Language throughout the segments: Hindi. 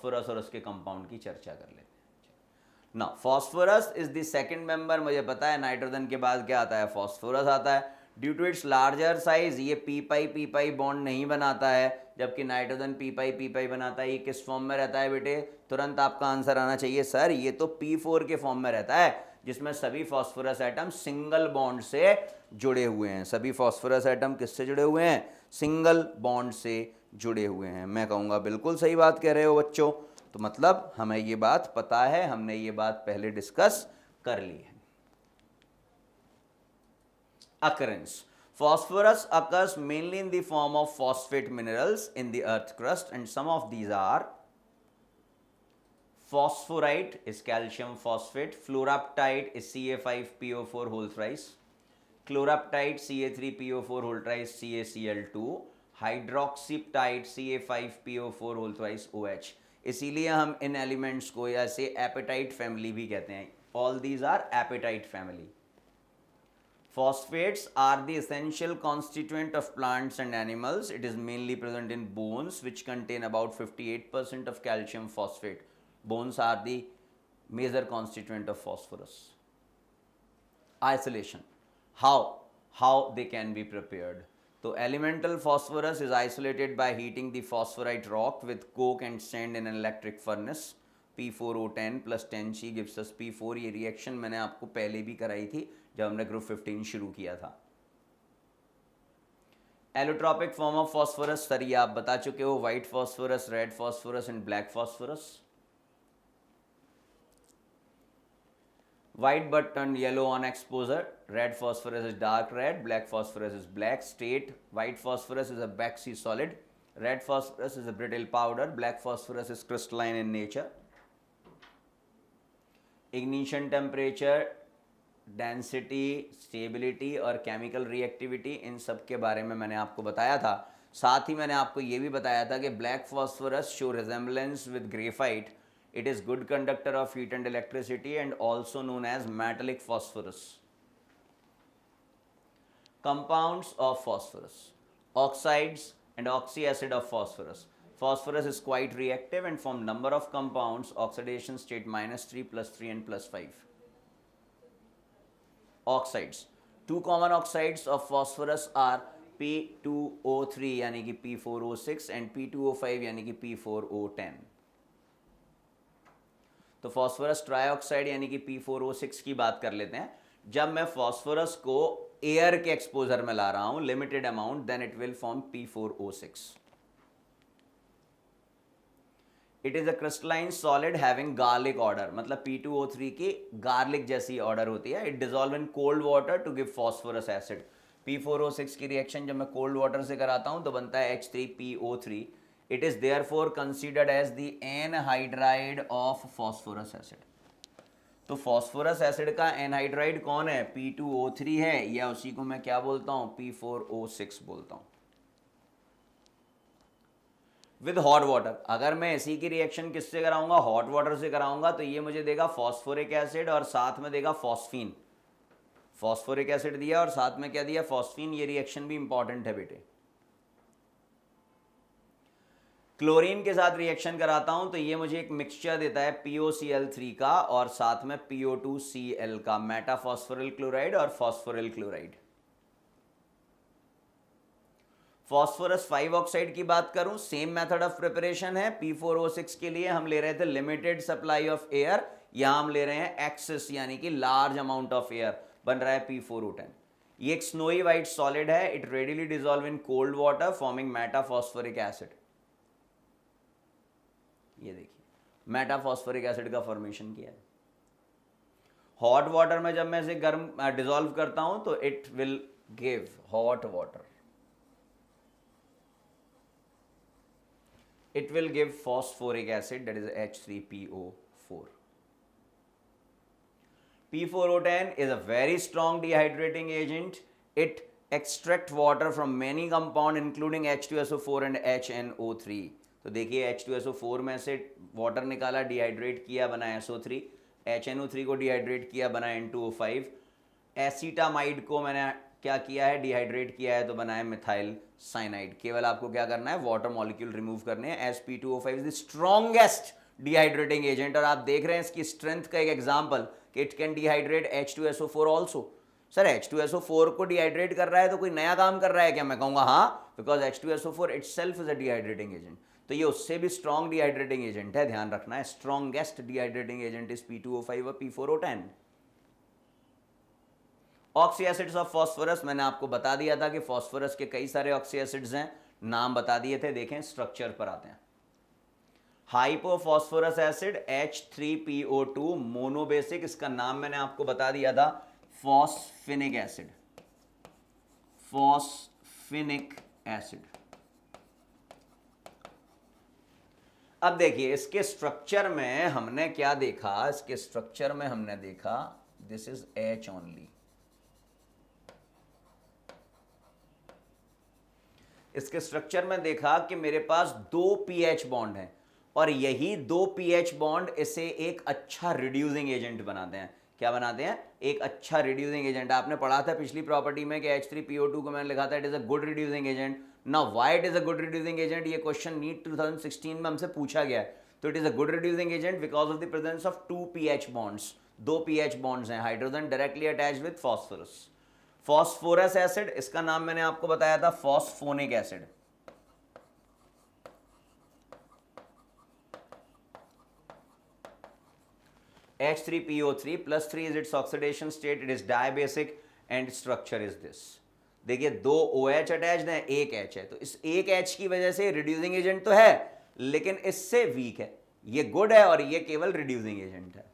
फॉस्फोरस और उसके कंपाउंड की चर्चा कर लेते हैं। ना phosphorus is the second member, मुझे पता है नाइट्रोजन के बाद क्या आता है, फॉस्फोरस आता है। Due to its larger size ये पी पाई बॉन्ड नहीं बनाता है, जबकि नाइट्रोजन पी पाई बनाता है। ये किस फॉर्म में रहता है बेटे, तुरंत आपका आंसर आना चाहिए सर, ये तो P4 के फॉर्म में रहता है, जिसमें सभी फॉस्फोरस एटम सिंगल बॉन्ड से जुड़े हुए हैं। सभी फॉस्फोरस एटम किससे जुड़े हुए हैं, सिंगल बॉन्ड से जुड़े हुए हैं। मैं कहूँगा बिल्कुल सही बात कह रहे हो बच्चों, तो मतलब हमें ये बात पता है, हमने ये बात पहले डिस्कस कर ली है। Occurrence. Phosphorus occurs mainly in the form of phosphate minerals in the earth crust, and some of these are phosphorite is calcium phosphate, fluoraptite is Ca5PO4 whole thrice, chloroptite Ca3PO4 whole thrice CaCl2, hydroxyptide Ca5PO4 whole thrice OH। इसीलिए हम इन एलिमेंट्स को ऐसे एपेटाइट फैमिली भी कहते हैं। All these are apatite family. Phosphates are the essential constituent of plants and animals. It is mainly present in bones, which contain about 58% of calcium phosphate. Bones are the major constituent of phosphorus. Isolation. How they can be prepared? So elemental phosphorus is isolated by heating the phosphorite rock with coke and sand in an electric furnace. P4O10 plus 10C gives us P4। ये रिएक्शन मैंने आपको पहले भी कराई थी जब हमने ग्रुप 15 शुरू किया था। Allotropic form of phosphorus, sir ये आप बता चुके हो, white phosphorus, red phosphorus and black phosphorus. White but turned yellow on exposure. Red phosphorus is dark red, black phosphorus is black. State: white phosphorus is a waxy solid, red phosphorus is a brittle powder, black phosphorus is crystalline in nature. Ignition temperature, density, stability और केमिकल रिएक्टिविटी, इन सब के बारे में मैंने आपको बताया था। साथ ही मैंने आपको ये भी बताया था कि black phosphorus show resemblance with graphite, it is good conductor of heat and electricity and also known as metallic phosphorus. Compounds of phosphorus, oxides and oxy acid of phosphorus. Phosphorus is quite reactive and from number of compounds, oxidation state -3, +3 and +5. Oxides. Two common oxides of phosphorus are P2O3 यानी कि P4O6 and P2O5 यानी कि P4O10। तो फॉस्फोरस ट्राइऑक्साइड यानी कि P4O6 की बात कर लेते हैं। जब मैं फॉस्फोरस को एयर के एक्सपोजर में ला रहा हूं limited amount, then it will form P4O6। It is a crystalline solid having garlic order, मतलब P2O3 की गार्लिक जैसी ऑर्डर होती है। It dissolve in cold water to give phosphorous acid. P4O6 की रिएक्शन जब मैं कोल्ड वाटर से कराता हूं तो बनता है H3PO3। It is therefore considered as the anhydride of phosphorous acid. तो फॉस्फोरस एसिड का एनहाइड्राइड कौन है, P2O3 है, या उसी को मैं क्या बोलता हूं, P4O6 बोलता हूं। विद हॉट वाटर, अगर मैं इसी की रिएक्शन किससे कराऊंगा, हॉट वाटर से कराऊंगा, तो ये मुझे देगा फॉस्फोरिक एसिड और साथ में देगा फॉस्फीन। फॉस्फोरिक एसिड दिया और साथ में क्या दिया, फॉस्फीन। ये रिएक्शन भी इंपॉर्टेंट है बेटे। क्लोरीन के साथ रिएक्शन कराता हूं तो ये मुझे एक मिक्सचर देता है POCl3 का और साथ में PO2Cl का, मेटाफॉस्फोरिल क्लोराइड और फॉस्फोरिल क्लोराइड। फॉस्फोरस 5 ऑक्साइड की बात करूं, सेम मेथड ऑफ प्रिपरेशन है। P4O6 के लिए हम ले रहे थे लिमिटेड सप्लाई ऑफ एयर, यहां हम ले रहे हैं एक्सेस यानी कि लार्ज अमाउंट ऑफ एयर, बन रहा है P4O10। ये एक स्नोई वाइट सॉलिड है, it readily dissolve in cold water forming metaphosphoric acid. ये देखिए मेटाफॉस्फोरिक एसिड का फॉर्मेशन किया है। हॉट वाटर में जब मैं इसे गर्म डिसॉल्व करता हूं तो it will give hot water, it will give phosphoric acid, that is H3PO4. P4O10 is a very strong dehydrating agent. It extracts water from many compounds including H2SO4 and HNO3. तो देखिए H2SO4 में से वाटर निकाला, डिहाइड्रेट किया, बना SO3, HNO3 को डिहाइड्रेट किया, बना N2O5, एसीटामाइड को मैंने क्या किया है, डिहाइड्रेट किया है तो बना है मिथाइल साइनाइड। केवल आपको क्या करना है, वाटर मॉलिक्यूल रिमूव करने हैं। Sp2O5 is the strongest dehydrating agent, और आप देख रहे हैं इसकी स्ट्रेंथ का एक एग्जांपल कि it can dehydrate H2SO4 also. Sir H2SO4 को डिहाइड्रेट कर रहा है तो कोई नया काम कर रहा है क्या? मैं कहूंगा हाँ, because H2SO4 itself is a dehydrating agent. तो ये उससे भी स्ट्रॉन्ग डिहाइड्रेटिंग एजेंट है, ध्यान रखना है। Strongest dehydrating agent is P2O5 और P4O10। Oxy acids of phosphorus, मैंने आपको बता दिया था कि फॉस्फोरस के कई सारे ऑक्सी एसिड्स हैं, नाम बता दिए थे। देखें स्ट्रक्चर पर आते हैं। हाइपोफॉस्फोरस एसिड H3PO2 मोनोबेसिक, इसका नाम मैंने आपको बता दिया था फॉस्फिनिक एसिड। फॉस्फिनिक एसिड। अब देखिए इसके स्ट्रक्चर में हमने क्या देखा, इसके स्ट्रक्चर में हमने देखा दिस इज H ओनली। इसके स्ट्रक्चर में देखा कि मेरे पास दो pH बॉन्ड हैं, और यही दो pH बॉन्ड इसे एक अच्छा रिड्यूसिंग एजेंट बनाते हैं। क्या बनाते हैं? एक अच्छा रिड्यूसिंग एजेंट। आपने पढ़ा था पिछली प्रॉपर्टी में कि H3PO2 को मैंने लिखा था it is a good reducing agent. Now why it is a good reducing agent, ये क्वेश्चन नीट 2016 में हमसे पूछा गया है। तो it is a good reducing agent because of the presence of two pH bonds. दो pH बॉन्ड्स हैं, hydrogen directly attached with phosphorus. Phosphorous acid, इसका नाम मैंने आपको बताया था phosphonic acid. H3PO3 plus 3 is its oxidation state, it is diabasic and structure is this। देखिए दो OH अटैच्ड है, एक H है, तो इस एक H की वजह से रिड्यूसिंग एजेंट तो है लेकिन इससे वीक है। ये गुड है और ये केवल रिड्यूसिंग एजेंट है।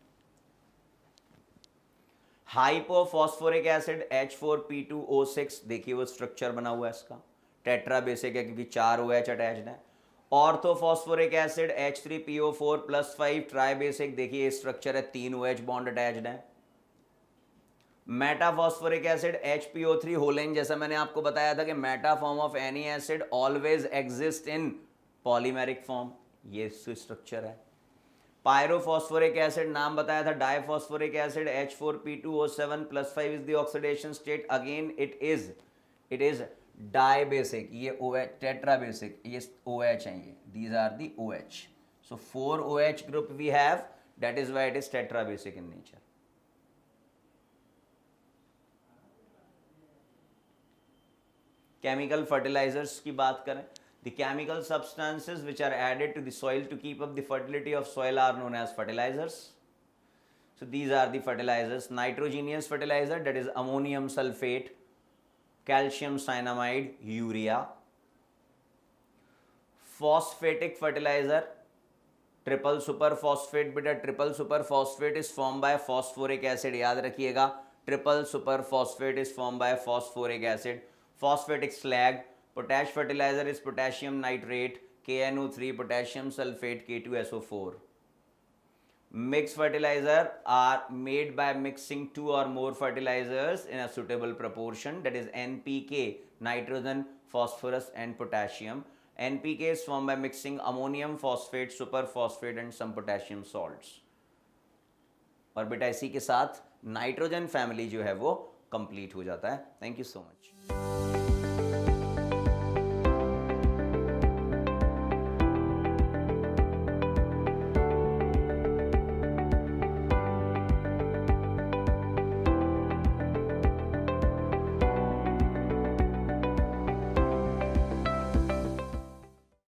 हाइपोफॉस्फोरिक एसिड H4P2O6, देखिए वो स्ट्रक्चर बना हुआ है इसका, टेट्रा बेसिक है क्योंकि चार OH अटैच्ड है। Orthophosphoric acid H3PO4+5 tribasic, देखिए स्ट्रक्चर है, तीन OH बॉन्ड अटैच्ड है। मेटाफॉस्फोरिक एसिड HPO3 होलेन, जैसा मैंने आपको बताया था कि meta form of any acid always exist in polymeric form, ये स्ट्रक्चर है। पायरोफॉस्फोरिक एसिड, नाम बताया था diphosphoric acid H4P2O7+5 is the oxidation state, again it is dibasic, ये OH टेट्रा बेसिक, ये OH हैं, ये these are the OH। So 4 OH group we have, that is why it is tetra basic in nature. Chemical fertilisers की बात करें, the chemical substances which are added to the soil to keep up the fertility of soil are known as fertilizers. So these are the fertilizers. Nitrogenous fertilizer, that is ammonium sulfate, calcium cyanamide, urea. Phosphatic fertilizer, triple super phosphate. बेटा triple super phosphate is form by phosphoric acid, याद रखिएगा, triple super phosphate is form by phosphoric acid. Phosphatic slag, potash fertilizer is potassium nitrate, KNO3, potassium sulfate, K2SO4. Mixed fertilizer are made by mixing two or more fertilizers in a suitable proportion, that is NPK, nitrogen, phosphorus and potassium. NPK is formed by mixing ammonium phosphate, superphosphate and some potassium salts. और बेटा इसी के साथ नाइट्रोजन फैमिली जो है वो कंप्लीट हो जाता है। Thank you so much.